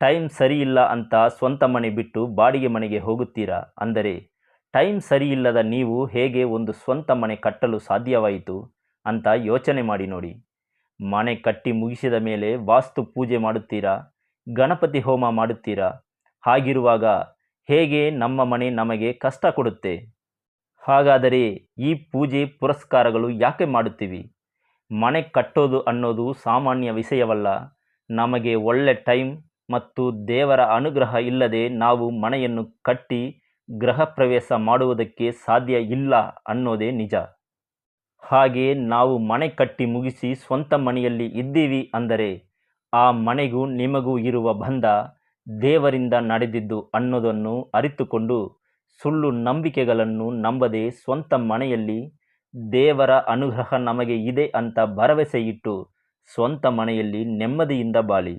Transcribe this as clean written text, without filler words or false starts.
Time ಸರಿಯಿಲ್ಲ ಅಂತ ಸ್ವಂತ ಮನೆ ಬಿಟ್ಟು ಬಾಡಿಗೆ ಮನೆಗೆ ಹೋಗುತ್ತೀರಾ? ಅಂದರೆ ಟೈಮ್ ಸರಿಯಿಲ್ಲದ ನೀವು ಹೇಗೆ ಒಂದು ಸ್ವಂತ ಮನೆ ಕಟ್ಟಲು ಸಾಧ್ಯವಾಯಿತು ಅಂತ ಯೋಚನೆ ಮಾಡಿ ನೋಡಿ. ಮನೆ ಕಟ್ಟಿ ಮುಗಿಸಿದ ಮೇಲೆ ವಾಸ್ತು ಪೂಜೆ ಮಾಡುತ್ತೀರಾ? ಗಣಪತಿ ಹೋಮ ಮಾಡುತ್ತೀರಾ? ಹಾಗಿರುವಾಗ ಹೇಗೆ ನಮ್ಮ ಮನೆ ನಮಗೆ ಕಷ್ಟ ಕೊಡುತ್ತೆ? ಹಾಗಾದರೆ ಈ ಪೂಜೆ ಪುರಸ್ಕಾರಗಳು ಯಾಕೆ ಮಾಡುತ್ತೀವಿ? ಮನೆ ಕಟ್ಟೋದು ಅನ್ನೋದು ಸಾಮಾನ್ಯ ವಿಷಯವಲ್ಲ. ನಮಗೆ ಒಳ್ಳೆ ಟೈಮ್ ಮತ್ತು ದೇವರ ಅನುಗ್ರಹ ಇಲ್ಲದೆ ನಾವು ಮನೆಯನ್ನು ಕಟ್ಟಿ ಗೃಹ ಪ್ರವೇಶ ಮಾಡುವುದಕ್ಕೆ ಸಾಧ್ಯ ಇಲ್ಲ ಅನ್ನೋದೇ ನಿಜ. ಹಾಗೆ ನಾವು ಮನೆ ಕಟ್ಟಿ ಮುಗಿಸಿ ಸ್ವಂತ ಮನೆಯಲ್ಲಿ ಇದ್ದೀವಿ ಅಂದರೆ ಆ ಮನೆಗೂ ನಿಮಗೂ ಇರುವ ಬಂಧ ದೇವರಿಂದ ನಡೆದಿದ್ದು ಅನ್ನೋದನ್ನು ಅರಿತುಕೊಂಡು ಸುಳ್ಳು ನಂಬಿಕೆಗಳನ್ನು ನಂಬದೆ ಸ್ವಂತ ಮನೆಯಲ್ಲಿ ದೇವರ ಅನುಗ್ರಹ ನಮಗೆ ಇದೆ ಅಂತ ಭರವಸೆ ಇಟ್ಟು ಸ್ವಂತ ಮನೆಯಲ್ಲಿ ನೆಮ್ಮದಿಯಿಂದ ಬಾಳಿ.